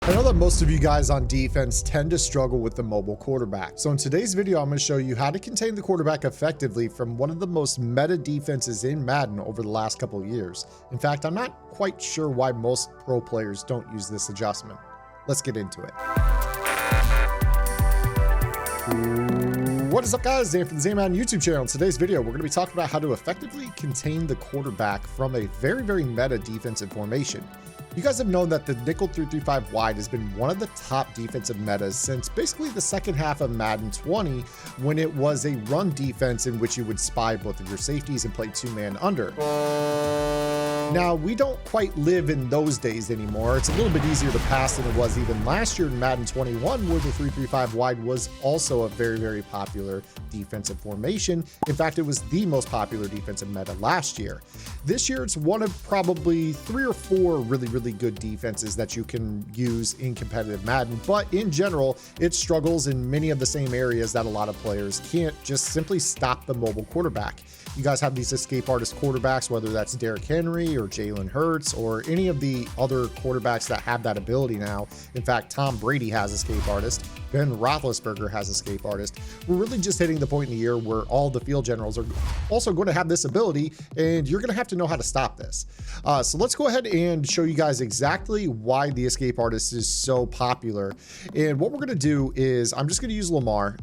I know that most of you guys on defense tend to struggle with the mobile quarterback. So in today's video, I'm going to show you how to contain the quarterback effectively from one of the most meta defenses in Madden over the last couple of years. In fact, I'm not quite sure why most pro players don't use this adjustment. Let's get into it. What is up, guys? Dan from the Madden YouTube channel. In today's video, we're going to be talking about how to effectively contain the quarterback from a very meta defensive formation. You guys have known that the nickel 3-3-5 wide has been one of the top defensive metas since basically the second half of Madden 20, when it was a run defense in which you would spy both of your safeties and play two-man under. Now, we don't quite live in those days anymore. It's a little bit easier to pass than it was even last year in Madden 21, where the 3-3-5 wide was also a very popular defensive formation. In fact, it was the most popular defensive meta last year. This year, it's one of probably 3 or 4 really good defenses that you can use in competitive Madden, but in general, it struggles in many of the same areas that a lot of players can't just simply stop the mobile quarterback. You guys have these Escape Artist quarterbacks, whether that's Derrick Henry or Jalen Hurts or any of the other quarterbacks that have that ability now. In fact, Tom Brady has Escape Artist. Ben Roethlisberger has Escape Artist. We're really just hitting the point in the year where all the field generals are also going to have this ability, and you're going to have to know how to stop this. So let's go ahead and show you guys exactly why the Escape Artist is so popular. And what we're going to do is I'm just going to use Lamar.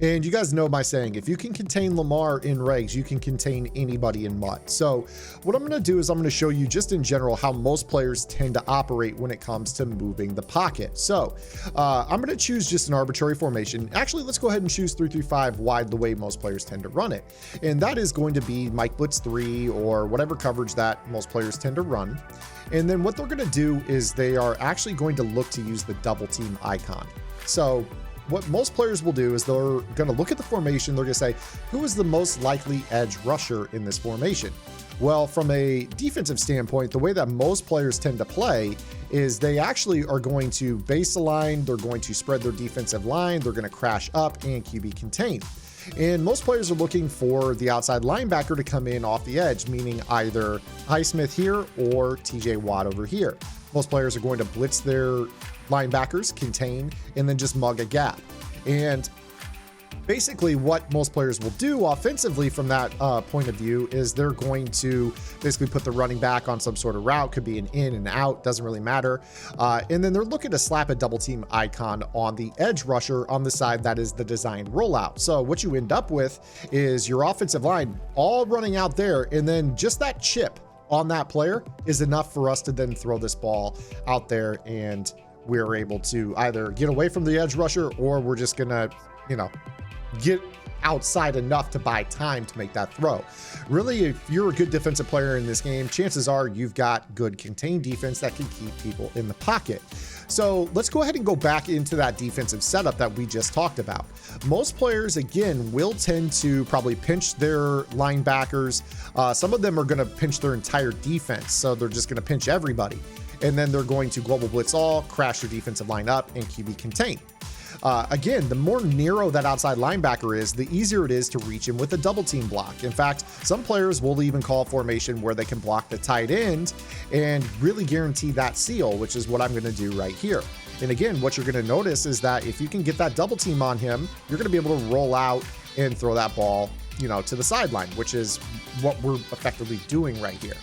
And you guys know my saying, if you can contain Lamar in regs, you can contain anybody in MUT. So what I'm going to do is I'm going to show you just in general how most players tend to operate when it comes to moving the pocket. So I'm going to choose just an arbitrary formation. Actually, let's go ahead and choose 3-3-5 wide the way most players tend to run it. And that is going to be Mike Blitz 3 or whatever coverage that most players tend to run. And then what they're going to do is they are actually going to look to use the double team icon. So what most players will do is they're going to look at the formation. They're going to say, who is the most likely edge rusher in this formation? Well, from a defensive standpoint, the way that most players tend to play is they actually are going to base the line. They're going to spread their defensive line. They're going to crash up and QB contain. And most players are looking for the outside linebacker to come in off the edge, meaning either Highsmith here or TJ Watt over here. Most players are going to blitz their linebackers, contain, and then just mug a gap. And basically what most players will do offensively from that point of view is they're going to basically put the running back on some sort of route, could be an in and out, doesn't really matter. And then they're looking to slap a double team icon on the edge rusher on the side that is the designed rollout. So what you end up with is your offensive line all running out there, and then just that chip on that player is enough for us to then throw this ball out there, and we're able to either get away from the edge rusher, or we're just gonna, get outside enough to buy time to make that throw. Really, if you're a good defensive player in this game, chances are you've got good contained defense that can keep people in the pocket. So let's go ahead and go back into that defensive setup that we just talked about. Most players, again, will tend to probably pinch their linebackers. Some of them are going to pinch their entire defense, so they're just going to pinch everybody. And then they're going to global blitz all, crash your defensive line up, and QB contain. Again, the more narrow that outside linebacker is, the easier it is to reach him with a double team block. In fact, some players will even call a formation where they can block the tight end and really guarantee that seal, which is what I'm going to do right here. And again, what you're going to notice is that if you can get that double team on him, you're going to be able to roll out and throw that ball, to the sideline, which is what we're effectively doing right here.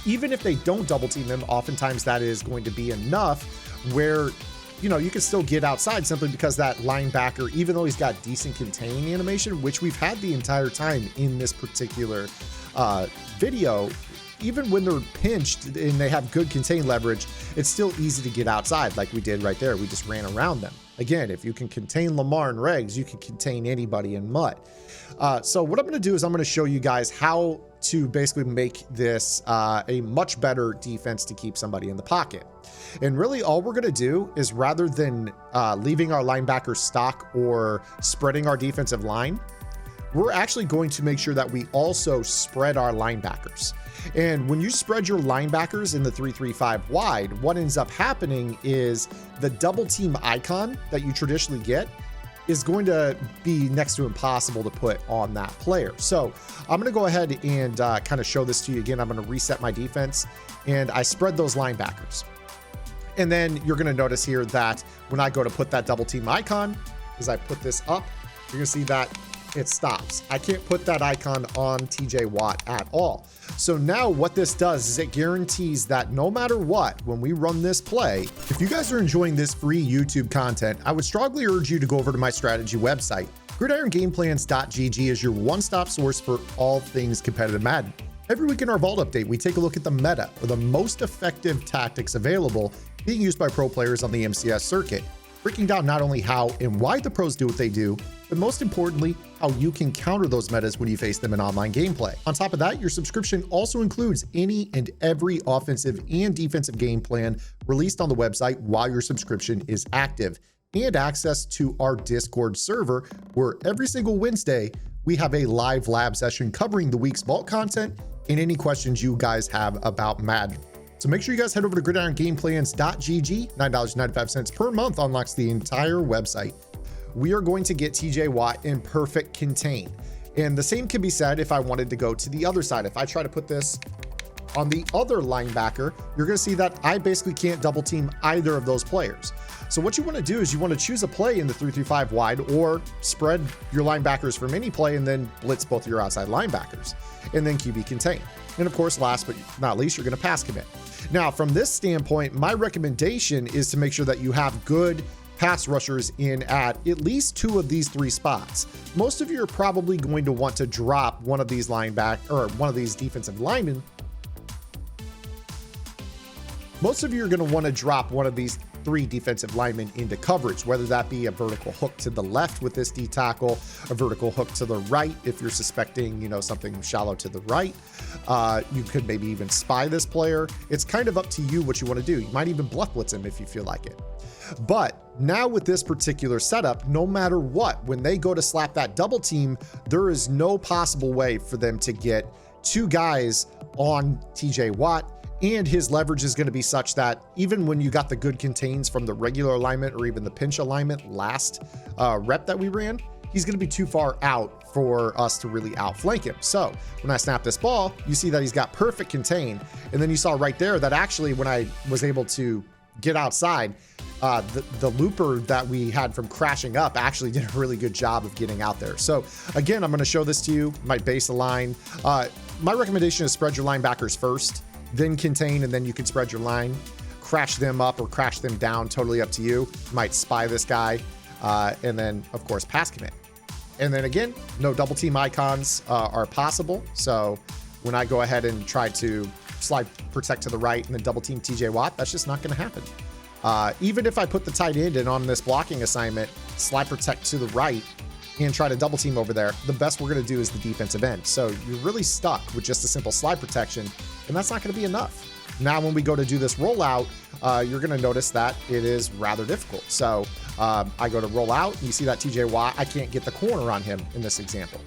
Even if they don't double team him, oftentimes that is going to be enough where you can still get outside simply because that linebacker, even though he's got decent containing animation, which we've had the entire time in this particular video, even when they're pinched and they have good contain leverage, it's still easy to get outside like we did right there. We just ran around them. Again, if you can contain Lamar in regs, you can contain anybody in MUT. So what I'm going to do is I'm going to show you guys how to basically make this a much better defense to keep somebody in the pocket. And really all we're going to do is, rather than leaving our linebacker stock or spreading our defensive line, we're actually going to make sure that we also spread our linebackers. And when you spread your linebackers in the 3-3-5 wide, what ends up happening is the double team icon that you traditionally get is going to be next to impossible to put on that player. So I'm going to go ahead and kind of show this to you again. I'm going to reset my defense, and I spread those linebackers. And then you're going to notice here that when I go to put that double team icon, as I put this up, you're going to see that it stops. I can't put that icon on TJ Watt at all. So now what this does is it guarantees that no matter what, when we run this play, if you guys are enjoying this free YouTube content, I would strongly urge you to go over to my strategy website. GridironGamePlans.gg is your one-stop source for all things competitive Madden. Every week in our Vault Update, we take a look at the meta, or the most effective tactics available being used by pro players on the MCS circuit, breaking down not only how and why the pros do what they do, but most importantly, how you can counter those metas when you face them in online gameplay. On top of that, your subscription also includes any and every offensive and defensive game plan released on the website while your subscription is active, and access to our Discord server, where every single Wednesday, we have a live lab session covering the week's Vault content and any questions you guys have about Madden. So make sure you guys head over to GridironGamePlans.gg. $9.95 per month unlocks the entire website. We are going to get TJ Watt in perfect contain. And the same can be said if I wanted to go to the other side. If I try to put this on the other linebacker, you're going to see that I basically can't double team either of those players. So what you want to do is you want to choose a play in the 3-3-5 wide, or spread your linebackers from any play and then blitz both of your outside linebackers, and then QB contain. And of course, last but not least, you're going to pass commit. Now, from this standpoint, my recommendation is to make sure that you have good pass rushers in at least 2 of these 3 spots. Most of you are probably going to want to drop one of these one of these defensive linemen. Most of you are going to want to drop one of these 3 defensive linemen into coverage, whether that be a vertical hook to the left with this D tackle, a vertical hook to the right if you're suspecting, something shallow to the right. You could maybe even spy this player. It's kind of up to you what you want to do. You might even bluff blitz him if you feel like it. But now with this particular setup, no matter what, when they go to slap that double team, there is no possible way for them to get 2 guys on TJ Watt. And his leverage is going to be such that even when you got the good contains from the regular alignment or even the pinch alignment last rep that we ran, he's going to be too far out for us to really outflank him. So when I snap this ball, you see that he's got perfect contain. And then you saw right there that actually when I was able to get outside, the looper that we had from crashing up actually did a really good job of getting out there. So again, I'm going to show this to you, my base align. My recommendation is spread your linebackers first, then contain, and then you can spread your line, crash them up or crash them down, totally up to you. You might spy this guy, and then of course pass commit. And then again, no double team icons are possible. So when I go ahead and try to slide protect to the right and then double team TJ Watt, that's just not going to happen. Even if I put the tight end in on this blocking assignment, slide protect to the right and try to double team over there, the best we're going to do is the defensive end. So you're really stuck with just a simple slide protection, and that's not going to be enough. Now, when we go to do this rollout, you're going to notice that it is rather difficult. So I go to roll out, and you see that TJ Watt, I can't get the corner on him in this example.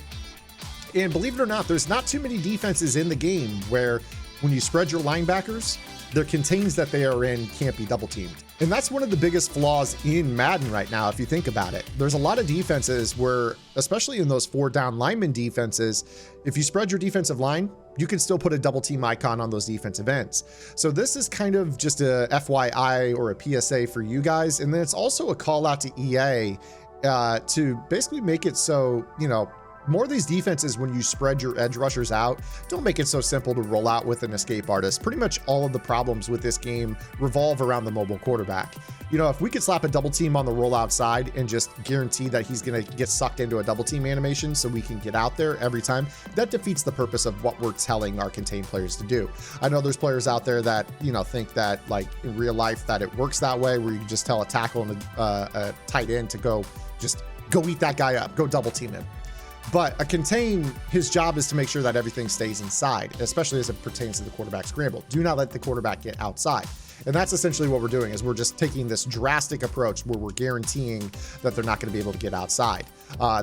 And believe it or not, there's not too many defenses in the game where when you spread your linebackers, their contains that they are in can't be double teamed. And that's one of the biggest flaws in Madden right now, if you think about it. There's a lot of defenses where, especially in those 4 down lineman defenses, if you spread your defensive line, you can still put a double team icon on those defensive ends. So this is kind of just a FYI or a PSA for you guys. And then it's also a call out to EA to basically make it so, more of these defenses, when you spread your edge rushers out, don't make it so simple to roll out with an escape artist. Pretty much all of the problems with this game revolve around the mobile quarterback. If we could slap a double team on the rollout side and just guarantee that he's going to get sucked into a double team animation so we can get out there every time, that defeats the purpose of what we're telling our contained players to do. I know there's players out there that, think that like in real life that it works that way, where you just tell a tackle and a tight end to go eat that guy up, go double team him. But a contain, his job is to make sure that everything stays inside, especially as it pertains to the quarterback scramble. Do not let the quarterback get outside. And that's essentially what we're doing, is we're just taking this drastic approach where we're guaranteeing that they're not going to be able to get outside.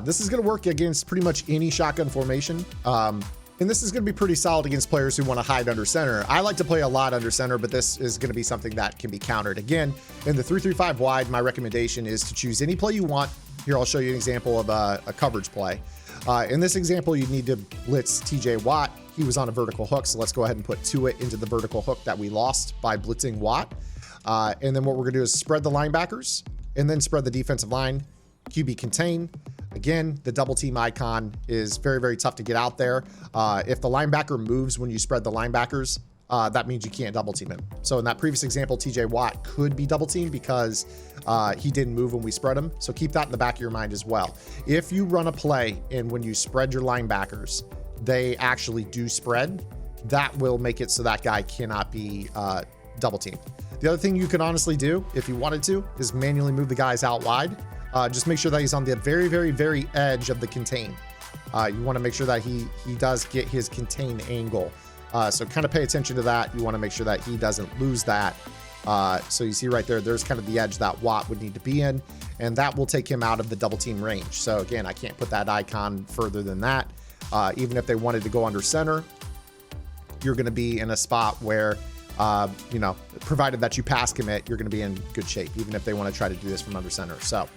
This is going to work against pretty much any shotgun formation. And this is going to be pretty solid against players who want to hide under center. I like to play a lot under center, but this is going to be something that can be countered. Again, in the 3-3-5 wide, my recommendation is to choose any play you want. Here, I'll show you an example of a coverage play. In this example, you need to blitz TJ Watt. He was on a vertical hook, so let's go ahead and put Tua into the vertical hook that we lost by blitzing Watt. And then what we're gonna do is spread the linebackers and then spread the defensive line. QB contain. Again, the double team icon is very, very tough to get out there. If the linebacker moves when you spread the linebackers, that means you can't double team him. So in that previous example, TJ Watt could be double teamed because he didn't move when we spread him. So keep that in the back of your mind as well. If you run a play and when you spread your linebackers, they actually do spread, that will make it so that guy cannot be double teamed. The other thing you could honestly do if you wanted to is manually move the guys out wide. Just make sure that he's on the very, very, very edge of the contain. You want to make sure that he does get his contain angle. So kind of pay attention to that. You want to make sure that he doesn't lose that. So you see right there, there's kind of the edge that Watt would need to be in, and that will take him out of the double team range. So again, I can't put that icon further than that. Even if they wanted to go under center, you're going to be in a spot where, you know, provided that you pass commit, you're going to be in good shape, even if they want to try to do this from under center. So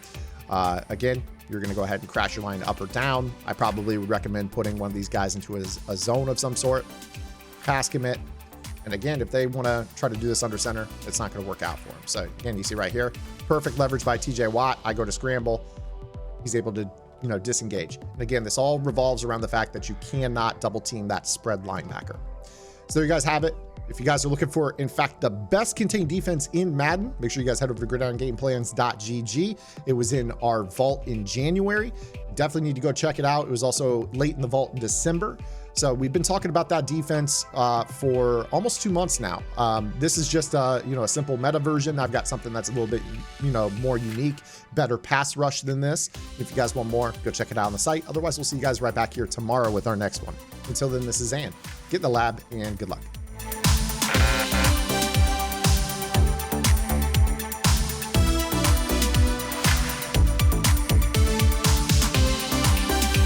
again, you're going to go ahead and crash your line up or down. I probably would recommend putting one of these guys into a zone of some sort, pass commit. And again, if they want to try to do this under center, it's not going to work out for them. So again, you see right here, perfect leverage by TJ Watt. I go to scramble. He's able to, you know, disengage. And again, this all revolves around the fact that you cannot double team that spread linebacker. So there you guys have it. If you guys are looking for, in fact, the best contained defense in Madden, make sure you guys head over to gridirongameplans.gg. It was in our vault in January. Definitely need to go check it out. It was also late in the vault in December. So we've been talking about that defense for almost 2 months now. This is just you know, a simple meta version. I've got something that's a little bit, you know, more unique, better pass rush than this. If you guys want more, go check it out on the site. Otherwise, we'll see you guys right back here tomorrow with our next one. Until then, this is Ann. Get in the lab and good luck.